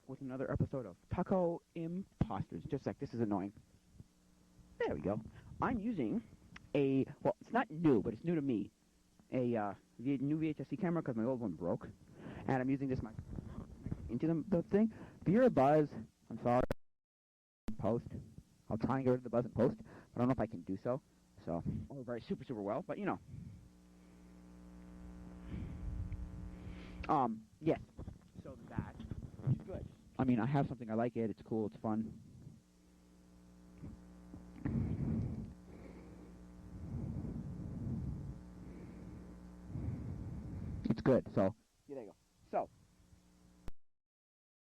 with another episode of Tacoimposters. Just like, this is annoying. There we go. I'm using well, it's not new, but it's new to me. New VHS camera because my old one broke. And I'm using this mic into the thing. If you hear a buzz, I'm sorry. Post. I'll try and get rid of the buzz in post, but I don't know if I can do so. So, very super well, but you know. Yes. So that is good. I mean, I have something, I like it, it's cool, it's fun. It's good, so, yeah, there you go. So,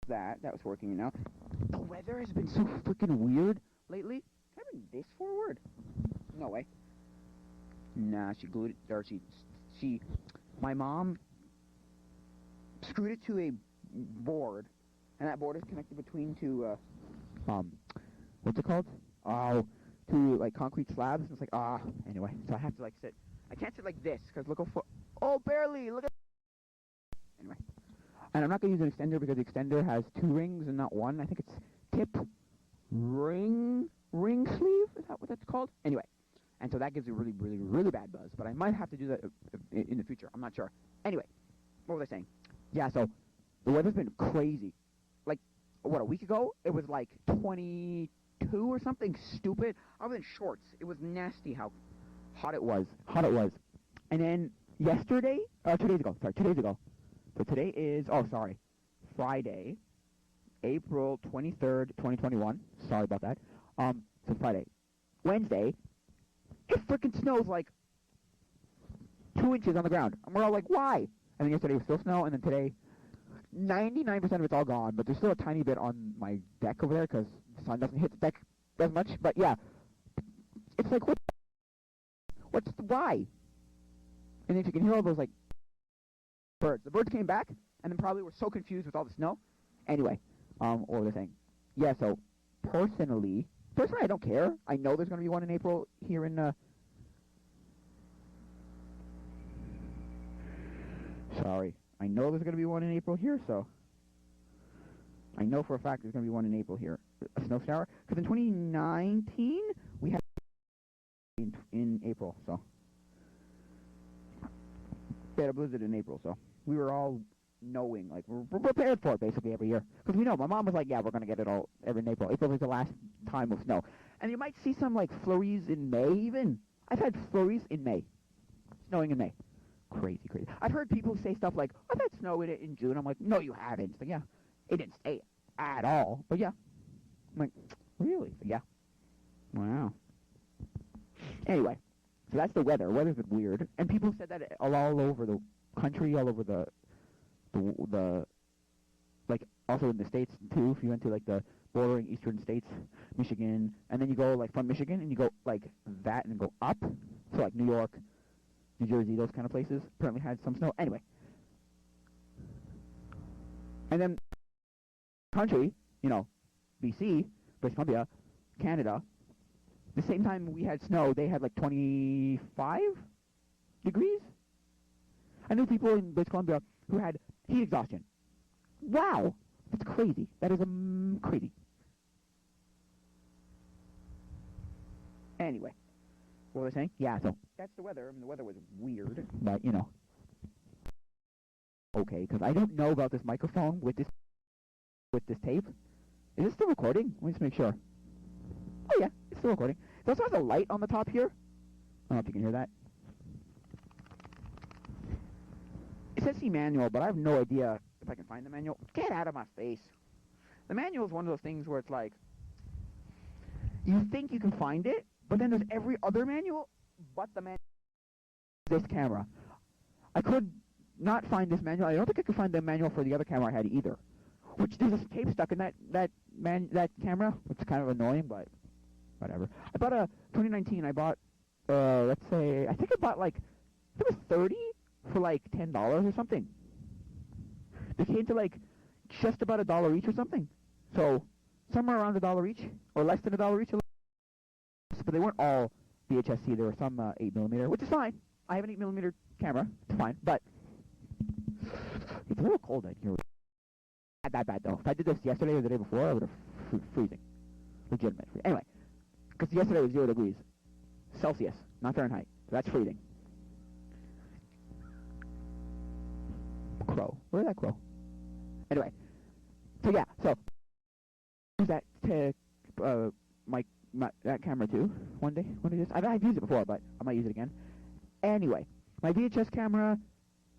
that was working, you know. The weather has been so freaking weird lately. Can I bring this forward? No way. Nah, she glued it, or my mom screwed it to a board, and that board is connected between two, what's it called? Oh, two, like, concrete slabs, and it's like, anyway, so I have to, like, sit. I can't sit like this, because look how oh, barely, look at, anyway. And I'm not going to use an extender, because the extender has 2 rings and not 1. I think it's tip, ring sleeve, is that what that's called? Anyway, and so that gives a really bad buzz, but I might have to do that in the future, I'm not sure. Anyway, what was I saying? Yeah, so the weather's been crazy. Like, what, a week ago? It was like 22 or something stupid. I was in shorts. It was nasty how hot it was. And then yesterday, 2 days ago. So today is, Friday, April 23rd, 2021. Sorry about that. So Friday. Wednesday, it freaking snows like 2 inches on the ground. And we're all like, why? And then yesterday was still snow, and then today, 99% of it's all gone, but there's still a tiny bit on my deck over there, because the sun doesn't hit the deck as much, but yeah. It's like, why? And if you can hear all those, like, birds. The birds came back, and then probably were so confused with all the snow. Anyway, what was I saying? Yeah, so, personally, I don't care. I know there's going to be one in April here in, sorry. I know there's going to be one in April here, so I know for a fact there's going to be one in April here. A snow shower. Because in 2019, we had in April, so. We had a blizzard in April, so. We were all knowing, like, we're prepared for it basically every year. Because we know, my mom was like, yeah, we're going to get it all every in April. April is the last time of snow. And you might see some, like, flurries in May even. I've had flurries in May. Snowing in May. Crazy. I've heard people say stuff like, I've had snow in it in June. I'm like, no, you haven't. It's like, yeah, it didn't stay at all. But yeah. I'm like, really? But yeah. Wow. Anyway, so that's the weather. Weather's been weird. And people said that all over the country, all over the like, also in the States, too. If you went to, like, the bordering eastern states, Michigan, and then you go, like, from Michigan, and you go, like, that, and go up. So, like, New York, New Jersey, those kind of places apparently had some snow. Anyway. And then country, you know, BC, British Columbia, Canada, the same time we had snow, they had like 25 degrees. I knew people in British Columbia who had heat exhaustion. Wow! That's crazy. That is crazy. Anyway. What was I saying? Yeah, so that's the weather. I mean, the weather was weird, but, you know. Okay, because I don't know about this microphone with this tape. Is it still recording? Let me just make sure. Oh, yeah, it's still recording. It also has a light on the top here. I don't know if you can hear that. It says see manual, but I have no idea if I can find the manual. Get out of my face. The manual is one of those things where it's like, you think you can find it, but then there's every other manual but the manual for this camera. I could not find this manual. I don't think I could find the manual for the other camera I had either. Which there's a tape stuck in that camera, which is kind of annoying, but whatever. I bought a 2019. I bought let's say, I think I bought like, it was 30 for like $10 or something. They came to like just about $1 each or something. So somewhere around $1 each, or less than $1 each. But they weren't all VHS-C. There were some 8mm, which is fine. I have an 8mm camera. It's fine. But it's a little cold out here. that bad, though. If I did this yesterday or the day before, I would have freezing. Legitimate. Anyway, because yesterday was 0 degrees. Celsius, not Fahrenheit. So that's freezing. Crow. Where's that crow? Anyway. So yeah, so use that to that camera too one day. I've used it before, but I might use it again. Anyway, my VHS camera,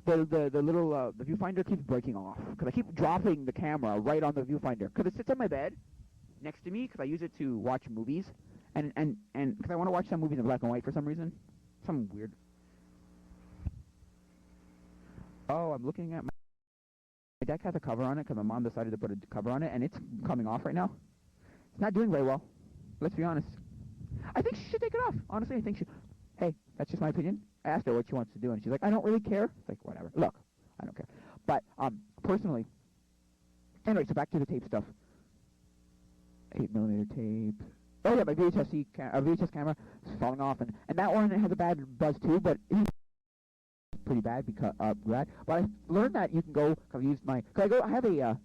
the little the viewfinder keeps breaking off because I keep dropping the camera right on the viewfinder because it sits on my bed next to me because I use it to watch movies and because I want to watch some movies in black and white for some reason, some weird. Oh, I'm looking at my deck has a cover on it because my mom decided to put a cover on it and it's coming off right now. It's not doing very well. Let's be honest. I think she should take it off. Honestly, I think she... Hey, that's just my opinion. I asked her what she wants to do, and she's like, I don't really care. It's like, whatever. Look, I don't care. But, personally... Anyway, so back to the tape stuff. 8mm tape. Oh, yeah, my VHS camera is falling off, and that one has a bad buzz, too, but it's pretty bad because, But I learned that you can go... I've used my... I have a,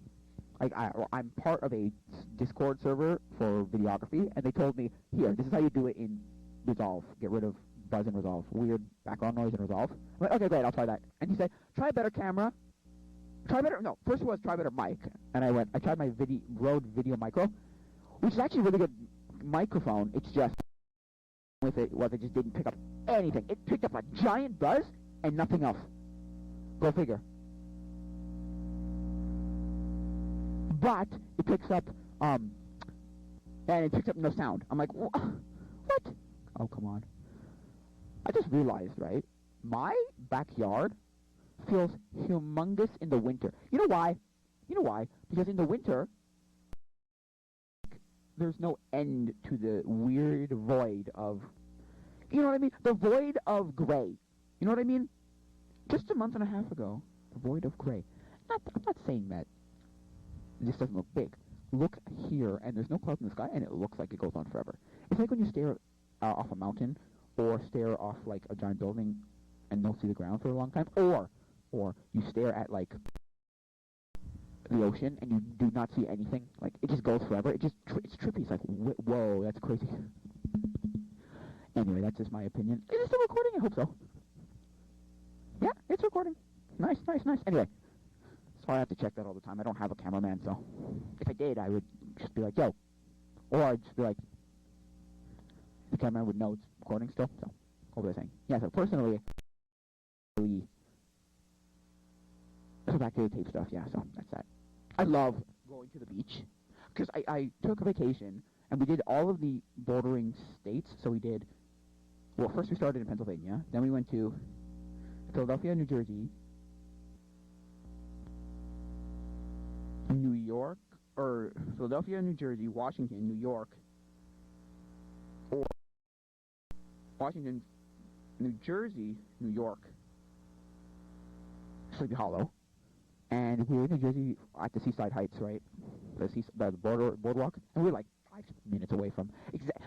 I'm part of a Discord server for videography, and they told me, here, this is how you do it in Resolve. Get rid of buzz and Resolve. Weird background noise in Resolve. I'm like, okay, great, I'll try that. And he said, try a better camera. First was try better mic. And I tried my Rode Video Micro, which is actually a really good microphone. It's just, with it just didn't pick up anything. It picked up a giant buzz and nothing else. Go figure. But it picks up, and it picks up no sound. I'm like, what? Oh, come on. I just realized, right? My backyard feels humongous in the winter. You know why? Because in the winter, there's no end to the weird void of, you know what I mean? The void of gray. You know what I mean? Just a month and a half ago, the void of gray. I'm not saying that this doesn't look big. Look here, and there's no clouds in the sky, and it looks like it goes on forever. It's like when you stare off a mountain, or stare off like a giant building, and don't see the ground for a long time, or you stare at like the ocean, and you do not see anything. Like it just goes forever. It's trippy. It's like whoa, that's crazy. Anyway, that's just my opinion. Is it still recording? I hope so. Yeah, it's recording. Nice. Anyway. So I have to check that all the time. I don't have a cameraman, so if I did, I would just be like, yo. Or I'd just be like, the cameraman would know it's recording still, so what was I saying? Yeah, so personally, so back to the tape stuff, yeah, so that's that. I love going to the beach, because I took a vacation, and we did all of the bordering states, so we did, well, first we started in Pennsylvania, then we went to Philadelphia, New Jersey, New York, or Philadelphia, New Jersey, Washington, New York, or Washington, New Jersey, New York, Sleepy Hollow, and we were in New Jersey at the Seaside Heights, right? The boardwalk, and we were like 5 minutes away from.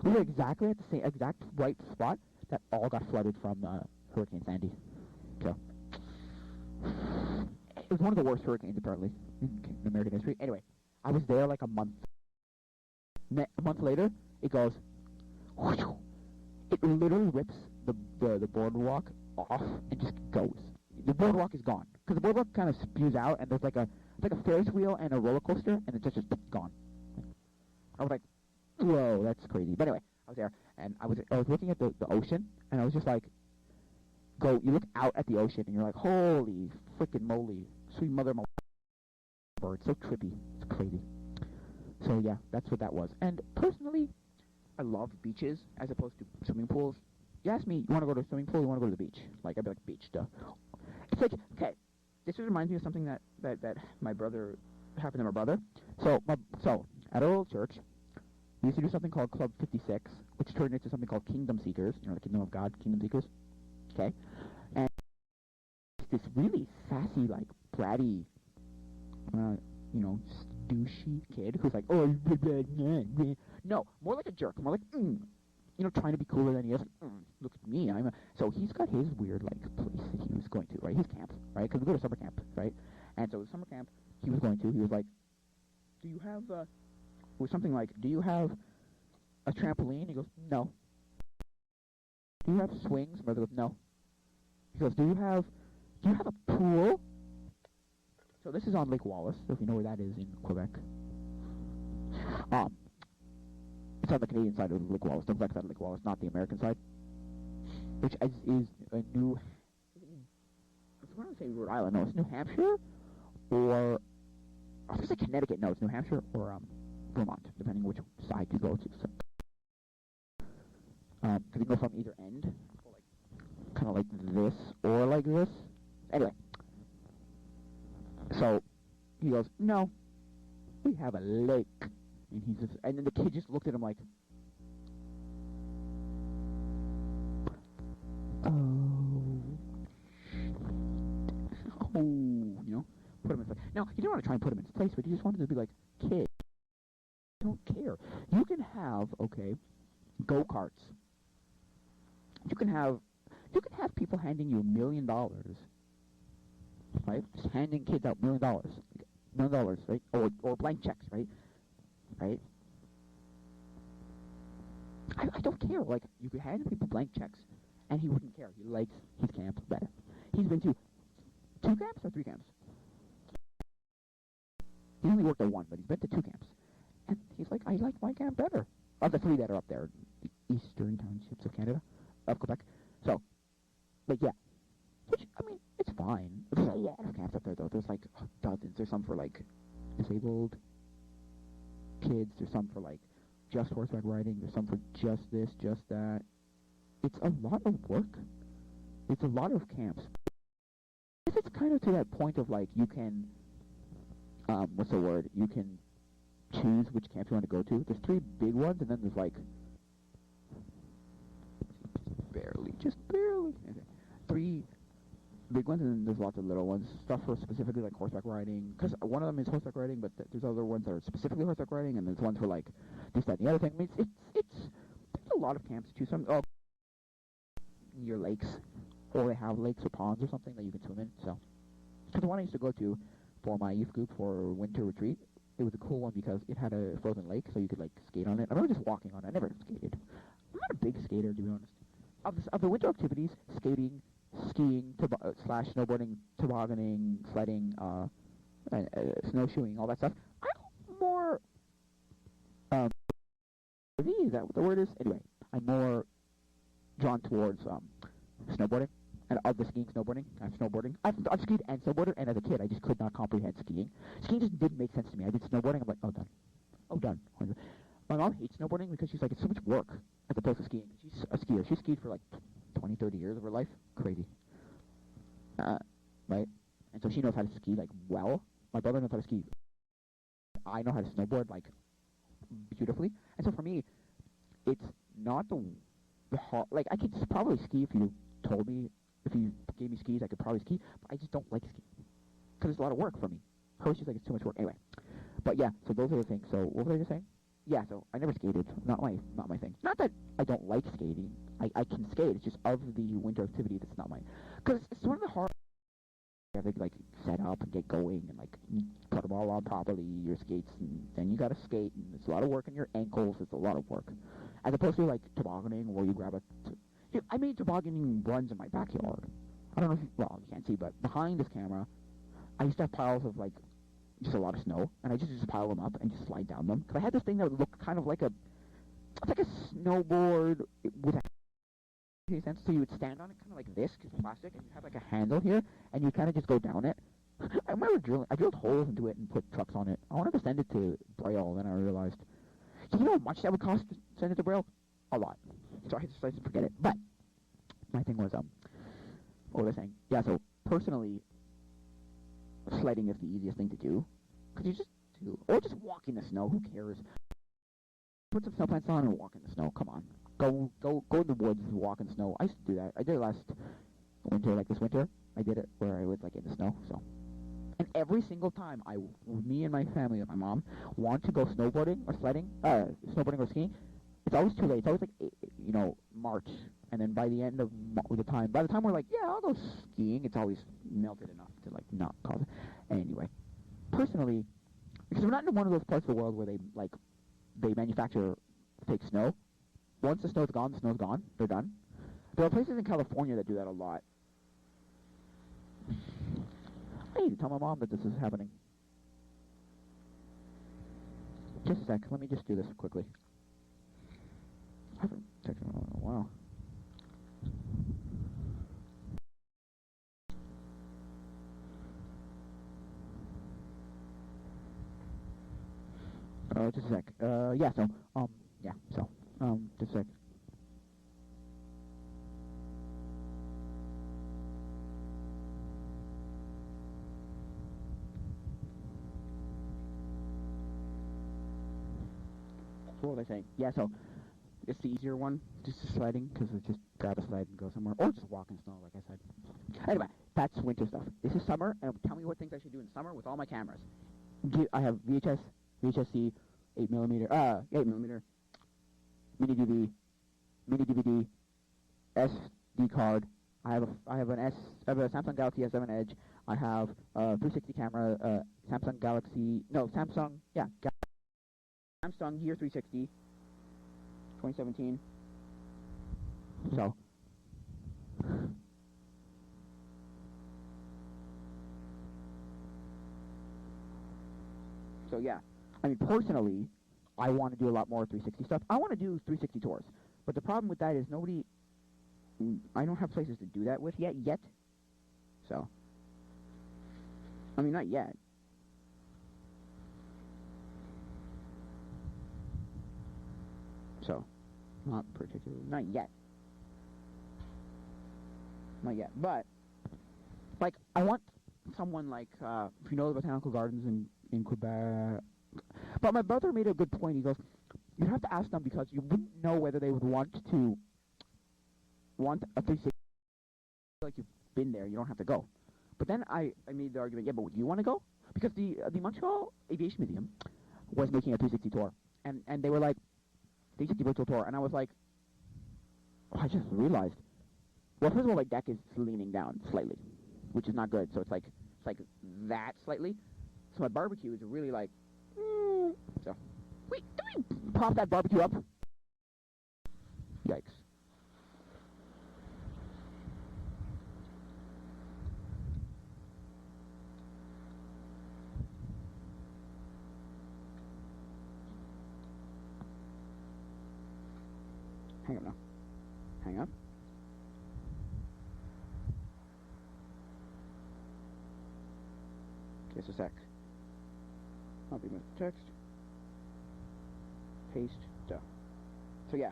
We were exactly at the exact right spot that all got flooded from Hurricane Sandy. So it was one of the worst hurricanes apparently in American history. Anyway, I was there like a month. A month later, it goes. It literally rips the boardwalk off and just goes. The boardwalk is gone because the boardwalk kind of spews out, and there's like a Ferris wheel and a roller coaster, and it's just gone. I was like, whoa, that's crazy. But anyway, I was there, and I was looking at the ocean, and I was just like, you look out at the ocean, and you're like, holy freaking moly, sweet mother of my bird, so trippy, it's crazy. So yeah, that's what that was. And personally, I love beaches as opposed to swimming pools. You ask me, you want to go to a swimming pool, you want to go to the beach? Like, I'd be like, beach, duh. It's like, okay, this just reminds me of something that my brother, happened to my brother. So at our old church, we used to do something called Club 56, which turned into something called Kingdom Seekers, you know, the Kingdom of God, Kingdom Seekers, okay? And this really sassy, like, bratty, you know, douchey kid who's like, oh, no, more like a jerk, more like, you know, trying to be cooler than he is. Look at me, so he's got his weird, like, place that he was going to, right? His camp, right? Because we go to summer camp, right? And so the summer camp he was going to, he was like, do you have, or something like, do you have a trampoline? He goes, no. Do you have swings? My brother goes, no. He goes, do you have a pool? So this is on Lake Wallace, so if you know where that is in Quebec. It's on the Canadian side of Lake Wallace, the Quebec side of Lake Wallace, not the American side. Which is a new, I want to say Rhode Island, no, it's New Hampshire, or, I was going to say Connecticut, no, it's New Hampshire, or Vermont, depending which side you go to. So, because you go from either end, kind of like this, or like this. Anyway, so he goes, no, we have a lake. And he's just, and then the kid just looked at him like, you know, put him in place. Now, he didn't want to try and put him in his place, but he just wanted to be like, kid, I don't care. You can have, okay, go-karts. You can have people handing you $1 million, right? Just handing kids out $1 million, right? Or blank checks, right? Right? I don't care. Like, you could hand people blank checks, and he wouldn't care. He likes his camp better. He's been to 2 camps or 3 camps? He only worked at 1, but he's been to 2 camps. And he's like, I like my camp better. Of the 3 that are up there, the eastern townships of Canada, of Quebec. So, but yeah. Which, I mean, it's fine. There's a lot of camps up there, though. There's like dozens. There's some for like disabled kids. There's some for like just horseback riding. There's some for just this, just that. It's a lot of work. It's a lot of camps. I guess it's kind of to that point of like you can, what's the word? You can choose which camp you want to go to. There's 3 big ones, and then there's like just barely, 3 big ones, and then there's lots of little ones. Stuff for specifically like horseback riding, because one of them is horseback riding, but there's other ones that are specifically horseback riding, and there's ones for like this, that, and the other thing. I mean, it's a lot of camps too. Some near lakes, or they have lakes or ponds or something that you can swim in. So, because the one I used to go to for my youth group for winter retreat, it was a cool one because it had a frozen lake, so you could like skate on it. I remember just walking on it. I never skated. I'm not a big skater, to be honest. Of the winter activities, skating, skiing, slash snowboarding, tobogganing, sledding, snowshoeing, all that stuff, I'm more, is that what the word is? Anyway, I'm more drawn towards snowboarding, and of the skiing, snowboarding. I've skied and snowboarded, and as a kid, I just could not comprehend skiing. Skiing just didn't make sense to me. I did snowboarding, I'm like, oh, done. My mom hates snowboarding because she's like, it's so much work as opposed to skiing. She's a skier. She skied for like 20, 30 years of her life. Crazy. Right? And so she knows how to ski, like, well. My brother knows how to ski. I know how to snowboard, like, beautifully. And so for me, it's not the hard, like, I could probably ski if you told me, if you gave me skis, I could probably ski, but I just don't like skiing. Because it's a lot of work for me. She's like, it's too much work. Anyway. But yeah, so those are the things. So what was I just saying? Yeah, so I never skated. Not my thing. Not that I don't like skating. I can skate. It's just of the winter activity that's not mine. Because it's one of the hard. You have to like set up and get going and like put them all on properly, your skates, and then you gotta skate, and it's a lot of work on your ankles. It's a lot of work, as opposed to like tobogganing, where you grab I made tobogganing runs in my backyard. I don't know if you can't see, but behind this camera, I used to have piles of like just a lot of snow, and I just pile them up and just slide down them. Because I had this thing that would look kind of like it's like a snowboard with a sense. So you would stand on it kind of like this, because it's plastic, and you have like a handle here, and you kind of just go down it. I remember I drilled holes into it and put trucks on it. I wanted to send it to Braille, then I realized, you know how much that would cost to send it to Braille? A lot. So I decided to forget it. But my thing was, what was I saying? Yeah, so personally, sledding is the easiest thing to do, because you just do, or just walk in the snow. Who cares? Put some snow pants on and walk in the snow. Come on, go in the woods and walk in the snow. I used to do that. I did it last winter, like this winter. I did it where I was like in the snow. So, and every single time me and my family and my mom want to go snowboarding or sledding, snowboarding or skiing, it's always too late. It's always like March, and then by the end of by the time we're like, yeah, I'll go skiing, it's always melted enough to like not cause it. Anyway, personally, Because we're not in one of those parts of the world where they manufacture fake snow. Once the snow's gone, they're done. There are places in California that do that a lot. I need to tell my mom that this is happening. Just a sec, let me just do this quickly. I haven't texted her in a while. Just a sec. Just a sec. What was I saying? Yeah, so it's the easier one, just sliding, because it's just grab a slide and go somewhere, or just walk in snow, like I said. Anyway, that's winter stuff. This is summer, and tell me what things I should do in summer with all my cameras. I have VHS, VHS-C, 8mm, mini DV, mini DVD, SD card. I have a Samsung Galaxy S7 Edge. I have a 360 camera, Samsung Gear 360, 2017. So yeah, I mean, personally, I want to do a lot more 360 stuff. I want to do 360 tours, but the problem with that is I don't have places to do that with yet. So, I mean, not yet. So, not particularly, not yet, but, like, I want someone like, if you know the Botanical Gardens in Quebec, but my brother made a good point. He goes, you have to ask them because you wouldn't know whether they would want a 360, like you've been there, you don't have to go. But then I made the argument, yeah, but would you want to go? Because the Montreal Aviation Museum was making a 360 tour, and they were like, 360 virtual tour, and I was like, oh, I just realized. Well, first of all, my deck is leaning down slightly, which is not good. So it's like that slightly. So my barbecue is really like, so. Wait, do we prop that barbecue up? Yikes. Hang up now. Hang up. Just a sec. Copy my text. Paste. So yeah.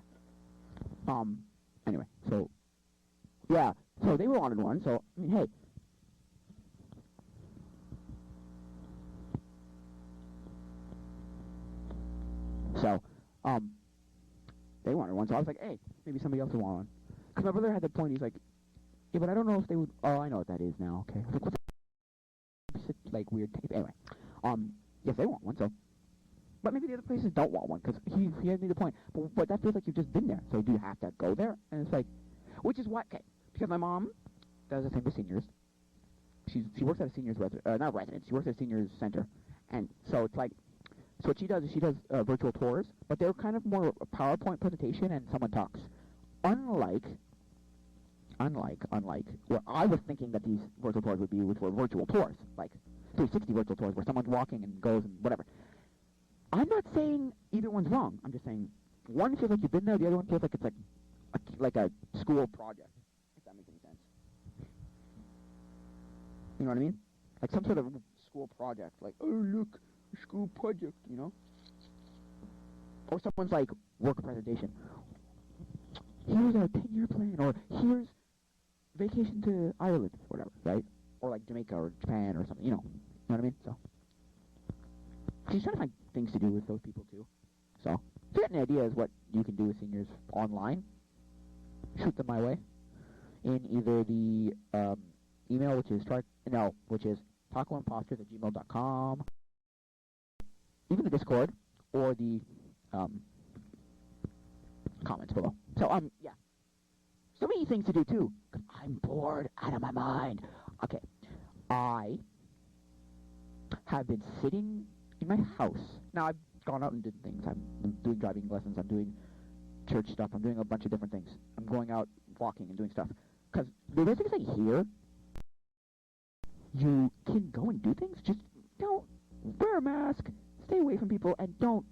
Anyway, so yeah. So they wanted one. So I mean, hey. So they wanted one. So I was like, hey, maybe somebody else will want one. Because my brother had the point. He's like, yeah, but I don't know if they would. Oh, I know what that is now. Okay. I was like, what's like weird tape? Anyway, yes, they want one. So. But maybe the other places don't want one, because he had made the point. But that feels like you've just been there. So do you have to go there? And it's like, which is why, okay, because my mom does the thing with seniors. She works at a seniors not residence. She works at a seniors center, and so it's like, so what she does is she does virtual tours, but they're kind of more a PowerPoint presentation and someone talks. Unlike what I was thinking that these virtual tours would be, which were virtual tours, like 360 virtual tours, where someone's walking and goes and whatever. I'm not saying either one's wrong. I'm just saying one feels like you've been there, the other one feels like it's like a school project, if that makes any sense. You know what I mean? Like some sort of school project, like, oh, look, a school project, you know? Or someone's like, work presentation. Here's a 10-year plan, or here's vacation to Ireland, or whatever, right? Or like Jamaica or Japan or something, you know what I mean? So she's trying to find things to do with those people too. So if you got any ideas what you can do with seniors online, shoot them my way in either the email, which is tacoimposters@gmail.com, even the Discord, or the comments below. So yeah, so many things to do too. I'm bored out of my mind. Okay, I have been sitting in my house. Now, I've gone out and did things. I'm doing driving lessons. I'm doing church stuff. I'm doing a bunch of different things. I'm going out walking and doing stuff. Because the basic thing here, you can go and do things. Just don't wear a mask, stay away from people, and don't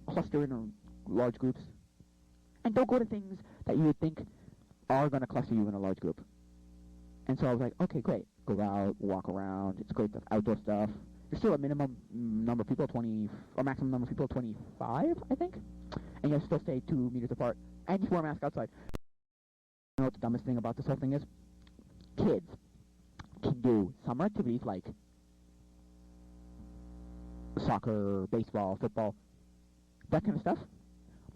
cluster in large groups. And don't go to things that you would think are going to cluster you in a large group. And so I was like, okay, great. Go out, walk around. It's great stuff, outdoor stuff. There's still a minimum number of people, 20, or maximum number of people, 25, I think. And you have to still stay 2 meters apart. And you wear a mask outside. You know what the dumbest thing about this whole thing is? Kids can do summer activities like soccer, baseball, football, that kind of stuff.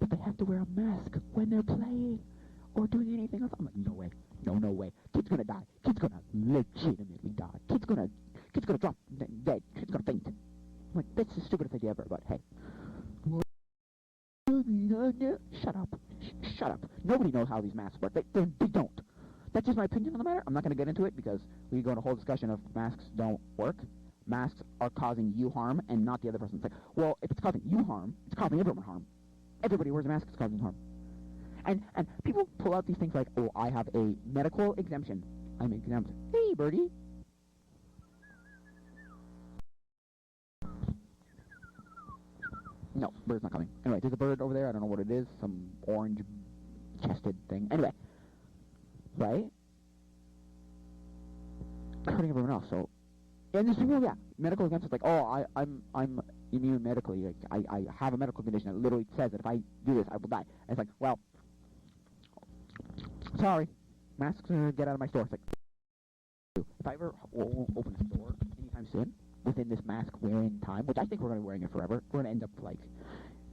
But they have to wear a mask when they're playing or doing anything else. I'm like, no way. No way. Kid's gonna die. Kid's gonna legitimately die. Kid's gonna drop dead. Kid's gonna faint. I'm like, that's the stupidest idea ever, but hey. Shut up. Shut up. Nobody knows how these masks work. They don't. That's just my opinion on the matter. I'm not gonna get into it because we go into a whole discussion of masks don't work. Masks are causing you harm and not the other person. It's like, well, if it's causing you harm, it's causing everyone harm. Everybody wears a mask, it's causing harm. And people pull out these things like, oh, I have a medical exemption. I'm exempt. Hey, birdie. No, bird's not coming. Anyway, there's a bird over there. I don't know what it is. Some orange-chested thing. Anyway, right? Hurting everyone else. So, and there's people, yeah, medical exemptions. Like, oh, I'm immune medically. Like, I have a medical condition that literally says that if I do this, I will die. And it's like, well, sorry, masks get out of my store. It's like, if I ever open a store anytime soon, within this mask wearing time, which I think we're going to be wearing it forever, we're going to end up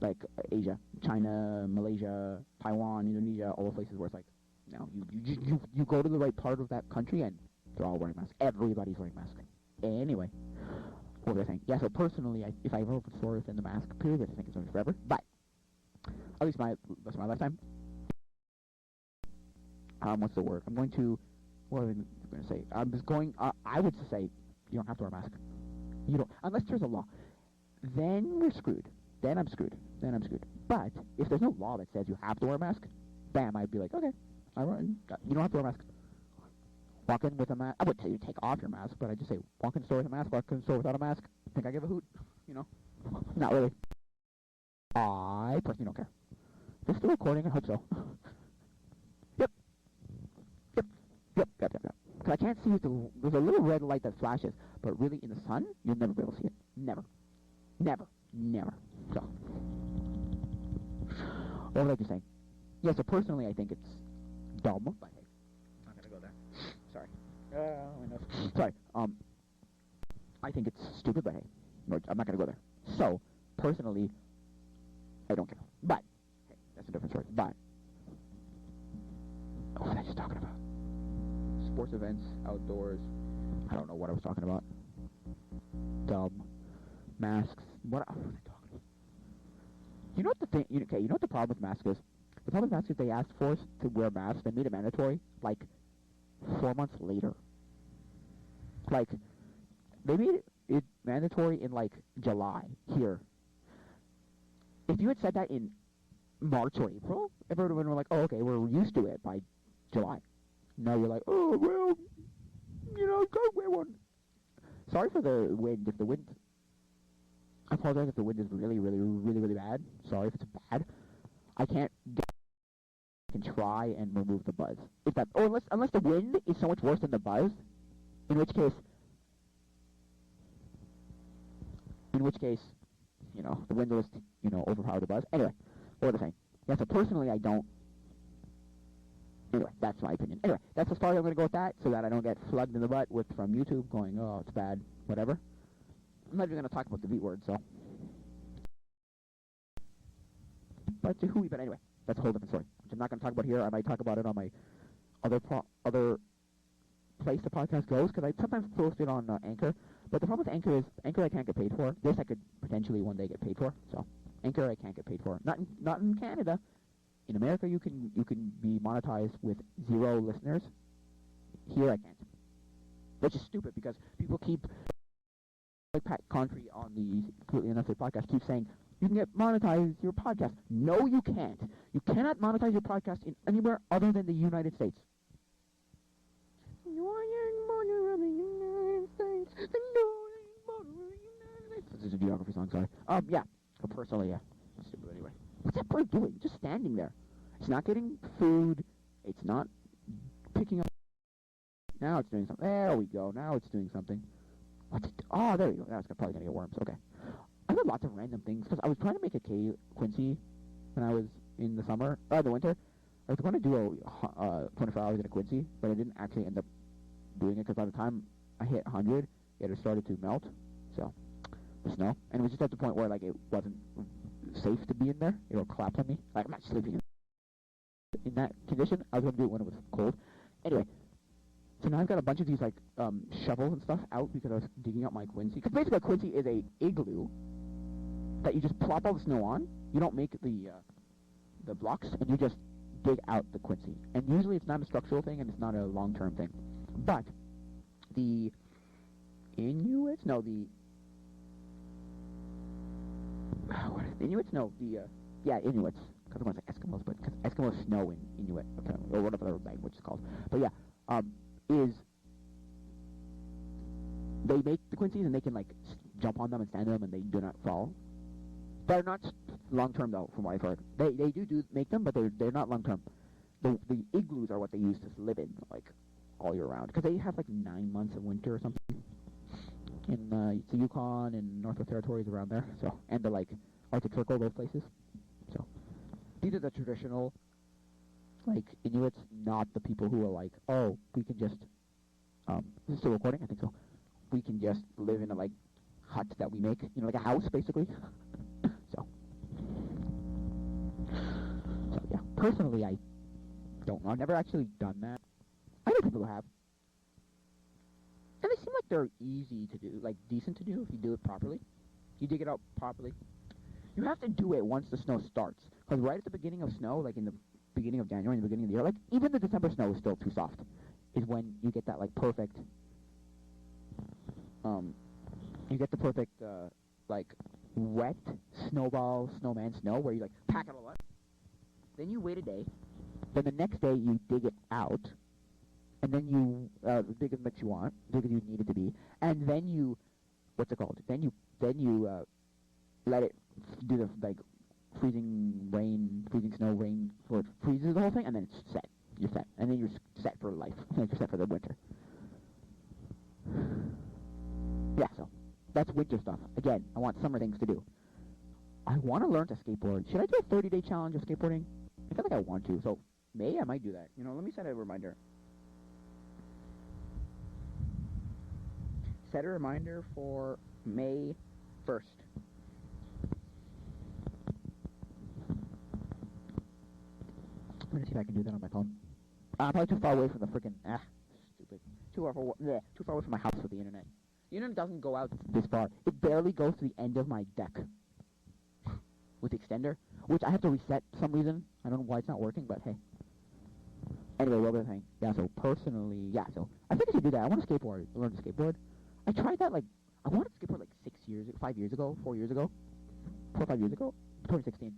like Asia, China, Malaysia, Taiwan, Indonesia, all the places where it's like, no, you go to the right part of that country and they're all wearing masks. Everybody's wearing masks. Anyway, what was I saying? Yeah, so personally, if I ever open a store within the mask period, I think it's going to be forever, but at least my lifetime. What's the word? I'm going to, what was I going to say? I'm just going, I would say, you don't have to wear a mask. You don't, unless there's a law. Then we're screwed. Then I'm screwed. But if there's no law that says you have to wear a mask, bam, I'd be like, okay, you don't have to wear a mask. Walk in with a mask. I wouldn't tell you to take off your mask, but I'd just say, walk in the store with a mask, walk in the store without a mask. Think I give a hoot? You know? Not really. I personally don't care. Is this still recording? I hope so. Yep. Because I can't see it. There's a little red light that flashes, but really in the sun, you'll never be able to see it. Never. So, what was I just saying? Yeah, so personally I think it's dumb, but hey, I'm not going to go there. Sorry. Enough. Sorry. I think it's stupid, but hey, no, I'm not going to go there. So, personally, I don't care. But, hey, that's a different story. But, what was I just talking about? Sports events, outdoors. I don't know what I was talking about. Dumb. Masks. What was I talking about? You know what the thing? Okay, you know what the problem with masks is? The problem with masks is they asked for us to wear masks. They made it mandatory, like, 4 months later. Like, they made it mandatory in, like, July here. If you had said that in March or April, everyone would have been like, oh, okay, we're used to it by July. Now you're like, oh, well, go wear one. Sorry for the wind. If the wind... I apologize if the wind is really, really, really, really bad. Sorry if it's bad. I can try and remove the buzz. If that, or unless the wind is so much worse than the buzz, in which case, the wind will just, overpower the buzz. Anyway, what was I saying? Yeah, so personally I don't. Anyway, that's my opinion. Anyway, that's as far as I'm going to go with that, so that I don't get slugged in the butt from YouTube going, oh, it's bad, whatever. I'm not even going to talk about the V word, so. But anyway, that's a whole different story, which I'm not going to talk about here. I might talk about it on my other place the podcast goes, because I sometimes post it on Anchor. But the problem with Anchor is, Anchor I can't get paid for. This I could potentially one day get paid for, so. Anchor I can't get paid for. Not in Canada. In America, you can be monetized with 0 listeners. Here, I can't. Which is stupid because people keep like Pat Contry on the Completely Unsafe podcast keeps saying, you can monetize your podcast. No, you can't. You cannot monetize your podcast in anywhere other than the United States. This is a geography song, sorry. Yeah. Personally, yeah. Stupid anyway. What's that bird doing? Just standing there. It's not getting food. It's not picking up. Now it's doing something. There we go. Now it's doing something. What's it? Oh, there we go. Now it's probably going to get worms. Okay. I did lots of random things, because I was trying to make a Quincy when I was in the summer, the winter. I was going to do a 24 hours in a Quincy, but I didn't actually end up doing it, because by the time I hit 100, it had started to melt, so, the snow. And it was just at the point where, like, it wasn't safe to be in there. It would collapse on me. Like, I'm not sleeping in that condition. I was going to do it when it was cold. Anyway, so now I've got a bunch of these, like, shovels and stuff out because I was digging out my Quincy. Because basically a Quincy is a igloo that you just plop all the snow on. You don't make the blocks, and you just dig out the Quincy. And usually it's not a structural thing, and it's not a long-term thing. But the Inuits? No, the... Inuits? No, yeah, Inuits. Because I want to say Eskimos, but because Eskimos snow in Inuit, apparently, or whatever the language is called. But yeah, is they make the Quincies, and they can, like, jump on them and stand on them, and they do not fall. They're not long-term, though, from what I've heard. They do make them, but they're not long-term. The igloos are what they use to live in, like, all year round. Because they have, like, 9 months of winter or something. In the Yukon and Northwest Territories around there. So, and the, like, Arctic Circle, those places. So, these are the traditional, like, Inuits, not the people who are like, oh, we can just, is this still recording? I think so. We can just live in a, like, hut that we make, you know, like a house, basically. So, yeah, personally, I don't know. I've never actually done that. I know people who have. And they seem like they're easy to do, like, decent to do if you do it properly. You dig it out properly. You have to do it once the snow starts. Because right at the beginning of snow, like in the beginning of January, in the beginning of the year, like, even the December snow is still too soft. Is when you get that, like, perfect, you get the perfect, like, wet snowman snow, where you, like, pack it all up. Then you wait a day. Then the next day you dig it out. And then you, dig as much you want, dig as you need it to be. And then you, what's it called? Then you let it do the, like, freezing snow, rain, where it freezes the whole thing, and then it's set. You're set. And then you're set for life. Like, you're set for the winter. Yeah, so, that's winter stuff. Again, I want summer things to do. I want to learn to skateboard. Should I do a 30-day challenge of skateboarding? I feel like I want to, so May I might do that. You know, let me set a reminder. Set a reminder for May 1st. I'm gonna see if I can do that on my phone. I'm probably too far away from the freaking stupid. Too far away from my house with the internet. The internet doesn't go out this far. It barely goes to the end of my deck with the extender, which I have to reset for some reason. I don't know why it's not working, but hey. Anyway, what was I saying? Yeah, so personally, yeah, so I think I should do that. I want to skateboard, learn to skateboard. I tried that, like, I wanted to skateboard, like, 5 years ago, 4 years ago, 4 or 5 years ago, 2016.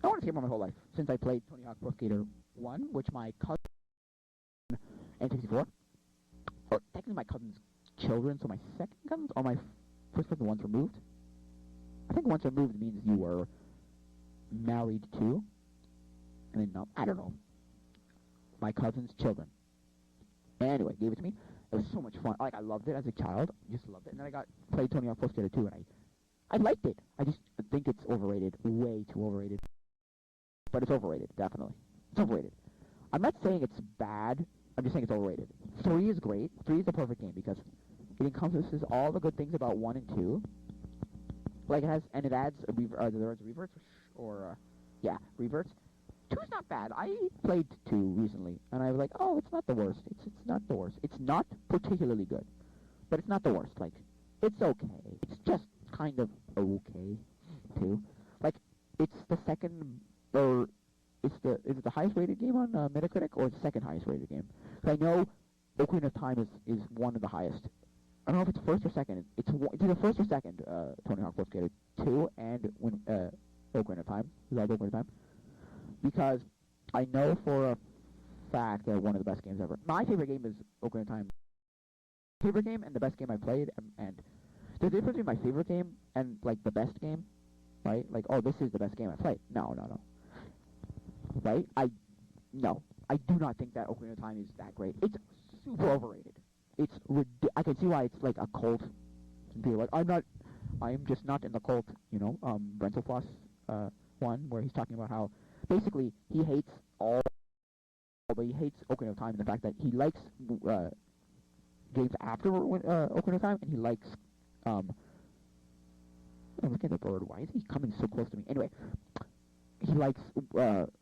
I wanted to skateboard my whole life, since I played Tony Hawk Pro Skater 1, which my cousin, N64, or technically my cousin's children, so my second cousins, or my first cousin once removed. I think once removed means you were married to, and then, no, I don't know, my cousin's children. Anyway, gave it to me. It was so much fun. Like, I loved it as a child. Just loved it. And then I played Tony Hawk Pro Skater 2, and I liked it. I just think it's overrated. Way too overrated. But it's overrated, definitely. It's overrated. I'm not saying it's bad. I'm just saying it's overrated. 3 is great. 3 is the perfect game because it encompasses all the good things about 1 and 2. Like, it has, and it adds, reverts, or, yeah, reverts. 2 is not bad. I played 2 recently, and I was like, oh, it's not the worst. It's not the worst. It's not particularly good, but it's not the worst. Like, it's okay. It's just kind of okay, too. Like, it's the second, or is it the highest rated game on Metacritic, or the second highest rated game? Because I know Ocarina of Time is one of the highest I don't know if it's first or second. It's either first or second. Tony Hawk Pro Skater 2 and Ocarina of Time. Zelda Ocarina of Time. Because I know for a fact that one of the best games ever. My favorite game is Ocarina of Time. Favorite game and the best game I played, and the difference between my favorite game and like the best game, right? Like, oh, this is the best game I played. No. Right? I do not think that Ocarina of Time is that great. It's super overrated. It's I can see why it's like a cult. People like I'm just not in the cult. Rental Floss one where he's talking about how basically he hates but he hates Ocarina of Time and the fact that he likes games after Ocarina of Time, and he likes oh, look at the bird. Why is he coming so close to me? Anyway, he likes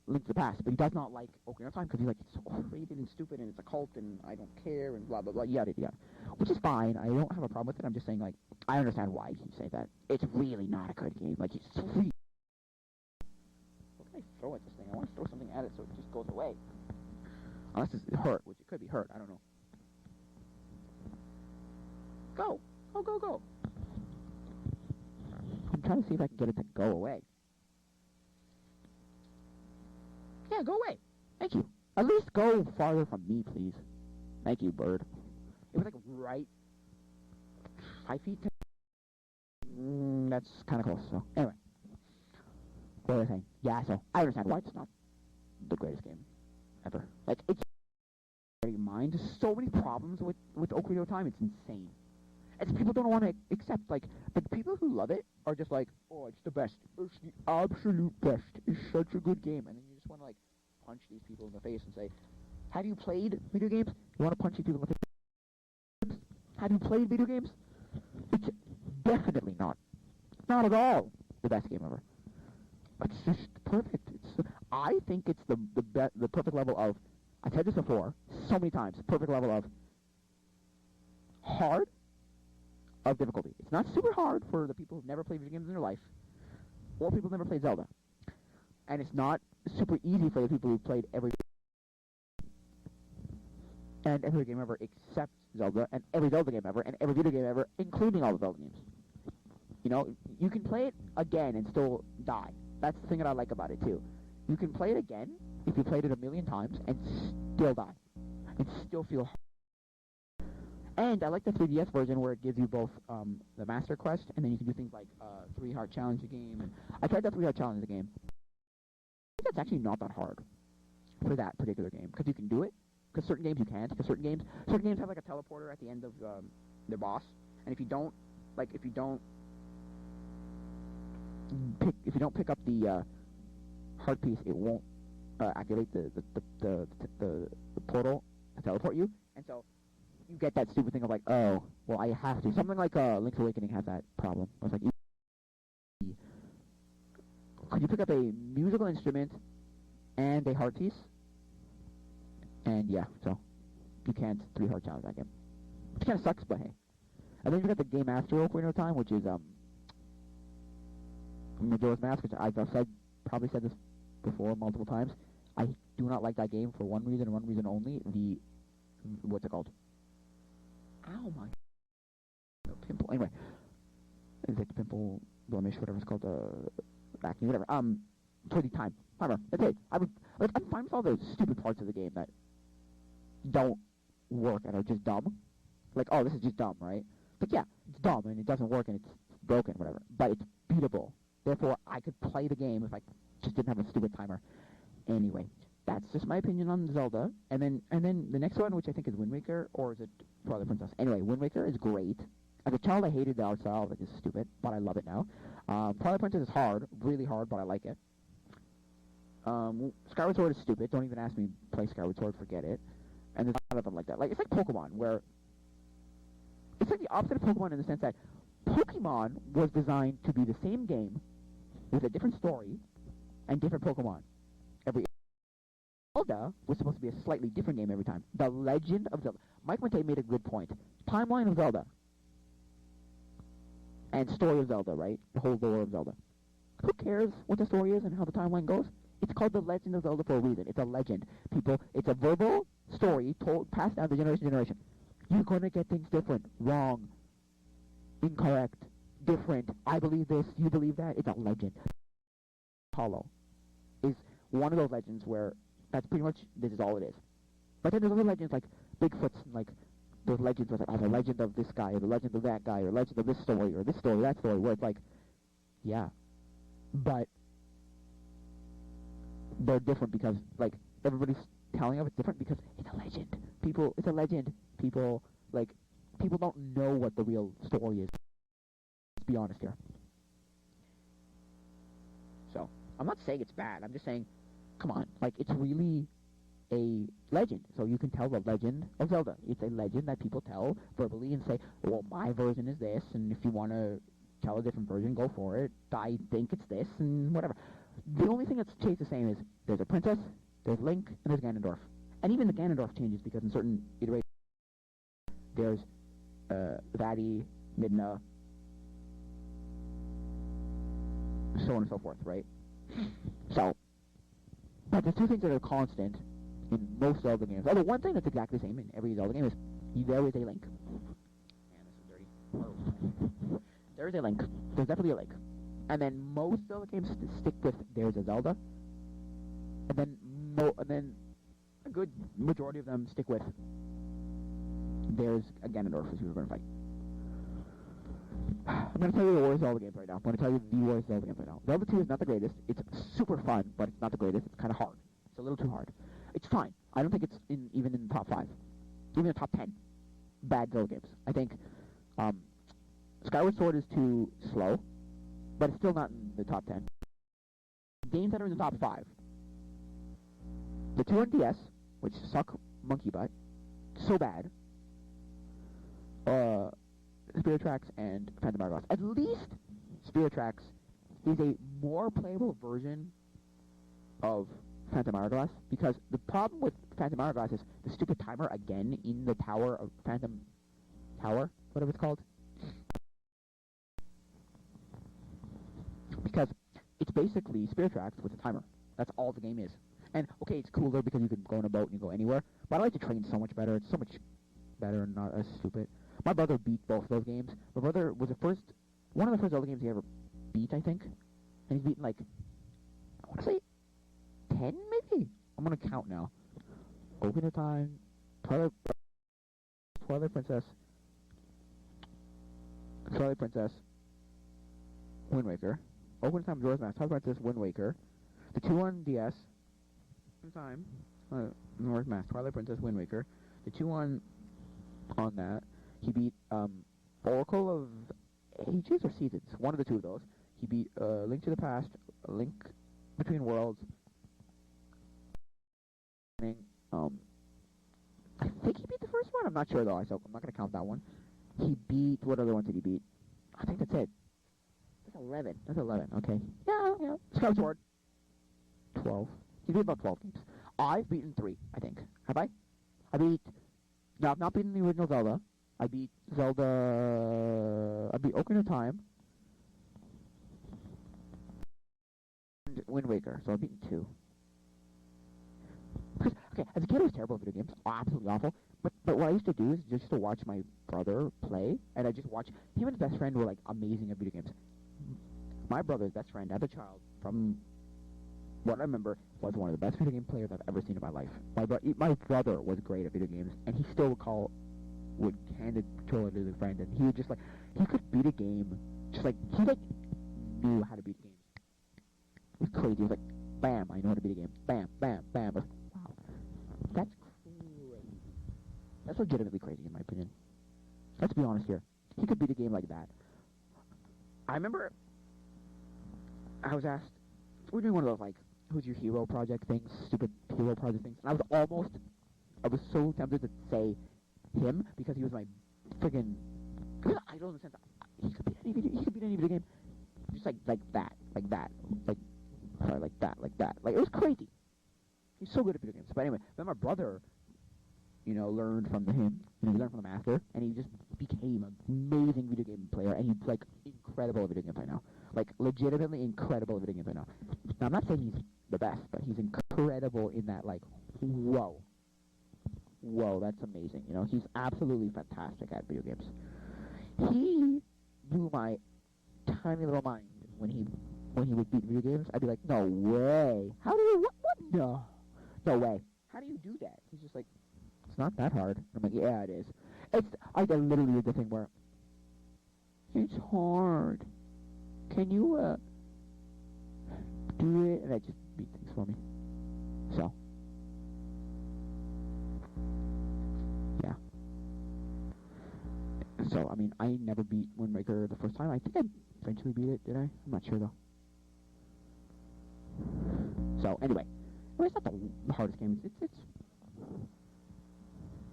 Link to the Past, but he does not like Ocarina of Time because he's like, it's so overrated and stupid and it's a cult and I don't care and blah blah blah yada yada, which is fine. I don't have a problem with it. I'm just saying, like, I understand why he say that. It's really not a good game. Like, it's really. What can I throw at this thing? I want to throw something at it so it just goes away. Unless it's hurt, which it could be hurt. I don't know. Go! Go! I'm trying to see if I can get it to go away. Yeah, go away. Thank you. At least go farther from me, please. Thank you, bird. It was like right 5 feet. That's kind of close. So anyway, what was I saying? Yeah, so I understand why it's not the greatest game ever. Like, it's in mind. There's so many problems with Ocarina of Time. It's insane. And people don't want to accept, like, the people who love it are just like, oh, it's the best. It's the absolute best. It's such a good game. And then you just want to, like, punch these people in the face and say, have you played video games? You want to punch these people in the face? Have you played video games? It's definitely not at all the best game ever. It's just perfect. I think it's the perfect level of, I've said this before so many times, perfect level of hard, of difficulty. It's not super hard for the people who've never played video games in their life, or people who've never played Zelda. And it's not super easy for the people who've played every game ever except Zelda, and every Zelda game ever, and every video game ever, including all the Zelda games. You can play it again and still die. That's the thing that I like about it, too. You can play it again, if you played it a million times, and still die. And still feel hard. And I like the 3DS version where it gives you both the Master Quest, and then you can do things like 3-heart challenge the game. And I tried that 3-heart challenge the game. I think that's actually not that hard for that particular game, because you can do it. Because certain games you can't. Because certain games have like a teleporter at the end of their boss, and if you don't pick up the heart piece, it won't activate the portal to teleport you, and so you get that stupid thing of like, oh, well, I have to. Something like Link's Awakening has that problem. It's like, could you pick up a musical instrument and a heart piece? And yeah, so you can't 3-heart challenge that game. Which kind of sucks, but hey. And then you got the game after Ocarina of Time, which is Majora's Mask, which I've probably said this before multiple times. I do not like that game for one reason and one reason only. What's it called? Ow, my pimple. Anyway, it's like pimple, blemish, whatever it's called, acne, whatever. For the time. Whatever. That's it. I'm fine with all the stupid parts of the game that don't work and are just dumb. Like, oh, this is just dumb, right? But yeah, it's dumb and it doesn't work and it's broken, whatever. But it's beatable. Therefore, I could play the game if I just didn't have a stupid timer. Anyway, that's just my opinion on Zelda. And then the next one, which I think is Wind Waker, or is it Twilight Princess? Anyway, Wind Waker is great. As a child, I hated the art style. Like, it's stupid, but I love it now. Twilight Princess is hard, really hard, but I like it. Skyward Sword is stupid. Don't even ask me to play Skyward Sword. Forget it. And there's a lot of them like that. Like, it's like Pokemon, where it's like the opposite of Pokemon in the sense that Pokemon was designed to be the same game with a different story and different Pokemon. Zelda was supposed to be a slightly different game every time. The Legend of Zelda. Mike Monte made a good point. Timeline of Zelda. And story of Zelda, right? The whole lore of Zelda. Who cares what the story is and how the timeline goes? It's called The Legend of Zelda for a reason. It's a legend. People, it's a verbal story passed down to generation to generation. You're going to get things different, wrong, incorrect, different. I believe this, you believe that. It's a legend. Hollow is one of those legends where that's pretty much, this is all it is. But then there's other legends like Bigfoot's, and like those legends where it's like, oh, the legend of this guy, or the legend of that guy, or legend of this story, or this story, that story, where it's like, yeah, but they're different because, like, everybody's telling of it's different because it's a legend. It's a legend. People don't know what the real story is. Let's be honest here. So, I'm not saying it's bad. I'm just saying, come on, like, it's really a legend. So you can tell the legend of Zelda. It's a legend that people tell verbally and say, well, my version is this, and if you want to tell a different version, go for it. I think it's this, and whatever. The only thing that's stayed the same is there's a princess, there's Link, and there's Ganondorf. And even the Ganondorf changes because in certain iterations there's Vati, Midna, so on and so forth, right? So, but the two things that are constant in most Zelda games, although one thing that's exactly the same in every Zelda game is there is a Link. Man, this is dirty. Oh. There is a Link. There's definitely a Link. And then most Zelda games stick with there's a Zelda. And then a good majority of them stick with there's a Ganondorf who we're going to fight. I'm going to tell you the worst Zelda games right now. I'm going to tell you the worst Zelda games right now. Zelda 2 is not the greatest. It's super fun, but it's not the greatest. It's kind of hard. It's a little too hard. It's fine. I don't think it's even in the top 5. Even in the top 10 bad Zelda games. I think Skyward Sword is too slow, but it's still not in the top 10. Games that are in the top 5. The 2 on DS, which suck monkey butt, so bad. Spirit Tracks and Phantom Hourglass. At least Spirit Tracks is a more playable version of Phantom Hourglass, because the problem with Phantom Hourglass is the stupid timer again in the tower of Phantom Tower, whatever it's called. Because it's basically Spirit Tracks with a timer. That's all the game is. And, okay, it's cooler because you can go on a boat and you go anywhere, but I like the train so much better. It's so much better and not as stupid. My brother beat both those games. My brother was one of the first Zelda games he ever beat, I think. And he's beaten, like, I want to say 10, maybe? I'm going to count now. Ocarina of Time, Twilight Princess, Wind Waker, Ocarina of Time, Majora's Mask, Twilight Princess, Wind Waker, the 2 on DS, Time, Majora's Mask, Twilight Princess, Wind Waker, the 2 on that. He beat Oracle of Ages or Seasons, one of the two of those. He beat Link to the Past, Link Between Worlds. I think he beat the first one. I'm not sure though, so I'm not gonna count that one. He beat, what other ones did he beat? I think that's it. That's 11. That's 11. Okay. Yeah. Skyward Sword. 12. He beat about 12 games. I've beaten 3, I think. Have I? No, I've not beaten the original Zelda. I beat Ocarina of Time. And Wind Waker, so I've beaten 2. Okay, as a kid I was terrible at video games. Absolutely awful. But what I used to do is just to watch my brother play, and I just watch him and his best friend were like amazing at video games. My brother's best friend as a child, from what I remember, was one of the best video game players I've ever seen in my life. My brother was great at video games, and he still would hand the controller to his friend, and he would just he could beat a game, just he knew how to beat games. It was crazy. He was like, bam, I know how to beat a game. Bam, bam, bam. Wow. That's crazy. That's legitimately crazy, in my opinion. Let's be honest here. He could beat a game like that. I remember I was asked, we were doing one of those, who's your hero project things, stupid hero project things, and I was so tempted to say him, because he was my friggin' idol in the sense that he could beat any video game, just like that, it was crazy. He's so good at video games. But anyway, then my brother, learned from him, he learned from the master, and he just became an amazing video game player, and he's incredible at video games right now, legitimately incredible at video games right now. I'm not saying he's the best, but he's incredible in that, whoa. whoa, that's amazing. You know, he's absolutely fantastic at video games. He blew my tiny little mind when he would beat video games. I'd be like, no way. How do you what? No, no way. How do you do that? He's just like, it's not that hard. I'm like, yeah, it is. I literally did the thing where it's hard. Can you do it? And I just beat things for me. So, yeah. So, I mean, I never beat Windbreaker the first time. I think I eventually beat it, did I? I'm not sure, though. So, anyway. Well, it's not the hardest game. It's...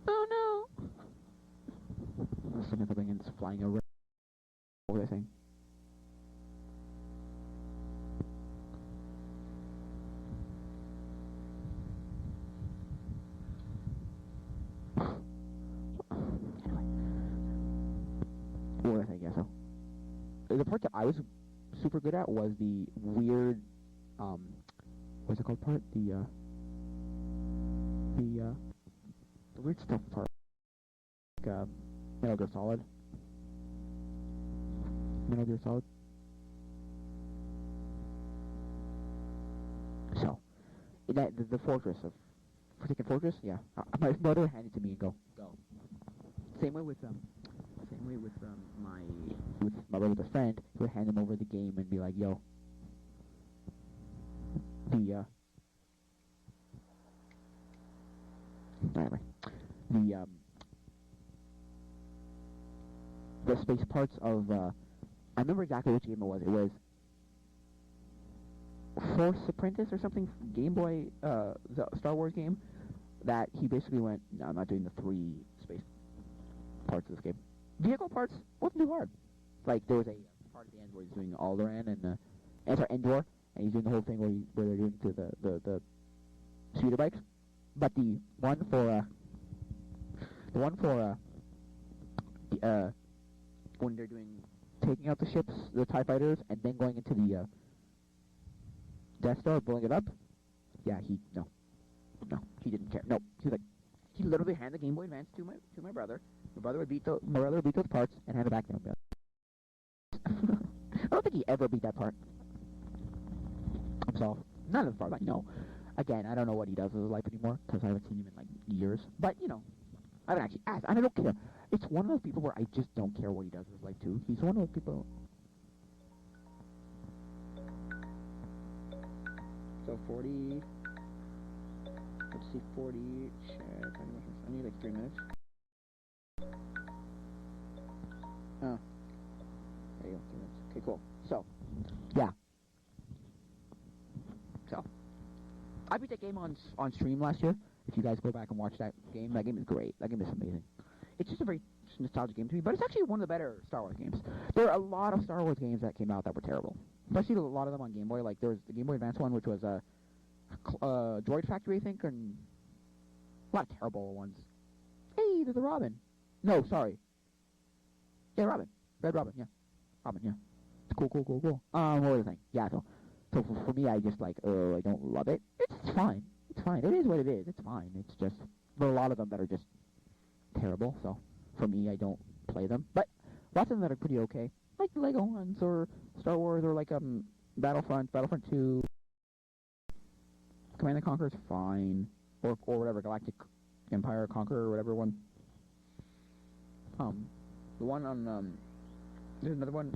Oh, no! The significant thing is flying over the thing. What I guess so. The part that I was super good at was the weird, what's it called part? The weird stuff part. Like, Metal Gear Solid. Metal Gear Solid. So, the fortress of Forsaken Fortress, yeah. My mother would hand it to me and go. Same way with my brother's friend, he would hand him over the game and be like, yo, anyway, the space parts of, I remember exactly which game it was. It was Force Apprentice or something, Game Boy, the Star Wars game, that he basically went, no, I'm not doing the 3 space parts of this game. Vehicle parts wasn't too hard. Like, there was a part at the end where he's doing Alderaan and Endor, and he's doing the whole thing where they're doing to the speeder bikes. But the one for when they're taking out the ships, the TIE fighters, and then going into the Death Star, blowing it up. Yeah, he didn't care. No, he literally handed the Game Boy Advance to my brother. My brother would beat those parts and hand it back to him. I don't think he ever beat that part himself. Not as far as I know. Again, I don't know what he does with his life anymore because I haven't seen him in like years. But I haven't actually asked. I don't care. It's one of those people where I just don't care what he does with his life too. He's one of those people. So 40. Let's see, 40. Check. I need like 3 minutes. Oh. There you go, 3 minutes. Okay, cool. So, yeah. So, I beat that game on stream last year. If you guys go back and watch that game is great. That game is amazing. It's just a very nostalgic game to me, but it's actually one of the better Star Wars games. There are a lot of Star Wars games that came out that were terrible. Especially a lot of them on Game Boy. Like, there was the Game Boy Advance one, which was Droid Factory, I think, and a lot of terrible ones. Hey, there's a Robin. No, sorry. Yeah, Robin. Red Robin, yeah. Robin, yeah. Cool. What was the thing? Yeah, so for me, I just I don't love it. It's fine. It's fine. It is what it is. It's fine. It's just, there are a lot of them that are just terrible, so for me, I don't play them. But lots of them that are pretty okay. Like the Lego ones, or Star Wars, or like Battlefront 2. Command & Conquer is fine. Or whatever, Galactic Empire Conqueror, or whatever one. The one on, there's another one,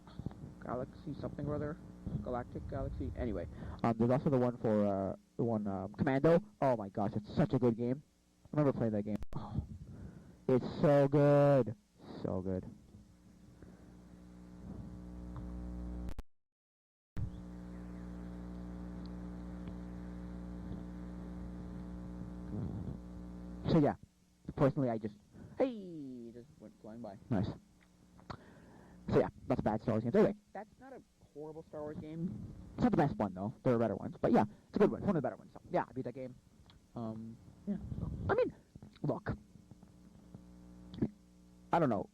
Galaxy something or other. Galactic Galaxy. Anyway, there's also the one for, Commando. Oh my gosh, it's such a good game. I remember playing that game. Oh, it's so good. So good. So yeah, personally I just went flying by. Nice. So yeah, that's a bad Star Wars game. Anyway, that's not a horrible Star Wars game. It's not the best one though. There are better ones, but yeah, it's a good one. It's one of the better ones. So yeah, I beat that game. Yeah. I mean, look, I don't know,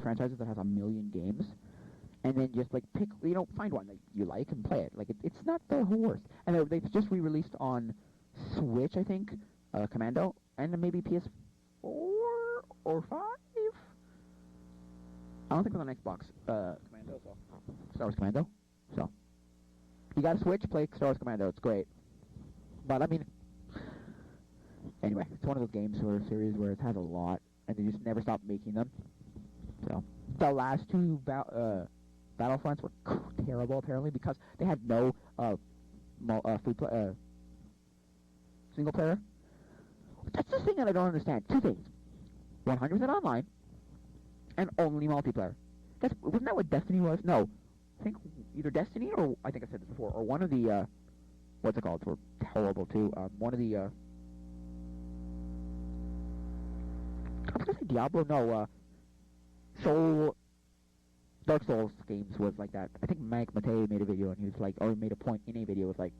franchises that has a million games, and then just like pick, find one that you like and play it. Like it's not the worst. And they've just re-released on Switch, I think, Commando, and then maybe PS4 or 5. I don't think it was on Xbox. Commando, so Star Wars Commando. So you got a Switch, play Star Wars Commando. It's great. But I mean, anyway, it's one of those games or series where it has a lot, and they just never stop making them. So the last two Battlefronts were terrible, apparently, because they had no single player. That's the thing that I don't understand. Two things: 100% online, and only multiplayer. Wasn't that what Destiny was? No, I think either Destiny or I think I said this before, or one of the what's it called? Were horrible too. One of the I'm gonna say Diablo. No, Dark Souls games was like that. I think Mike Matei made a video and he was like, or made a point in a video was like,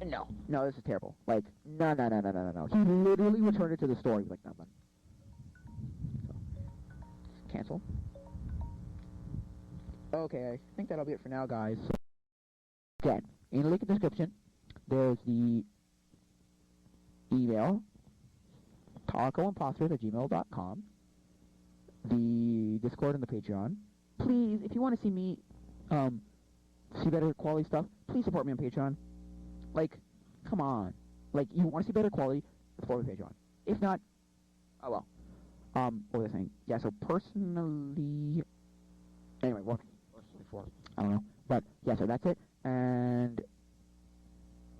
no, this is terrible. Like, no. He literally returned it to the store. He was like, no. So, cancel. Okay, I think that'll be it for now, guys. So, again, in the link in the description, there's the email, tacoimposters@gmail.com, the Discord and the Patreon. Please, if you want to see me see better quality stuff, please support me on Patreon. Like, come on. Like, you want to see better quality, support me on Patreon. If not, oh well. What was I saying? Yeah, so personally... Anyway, what before? I don't know. But, yeah, so that's it. And...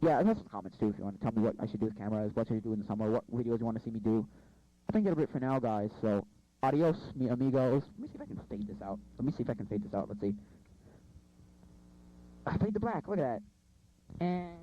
yeah, there's some comments, too, if you want to tell me what I should do with cameras, what should I do in the summer, what videos you want to see me do. I think that'll be it for now, guys, so... Adios, mi amigos. Let me see if I can fade this out. Let's see. I fade to black, look at that. And...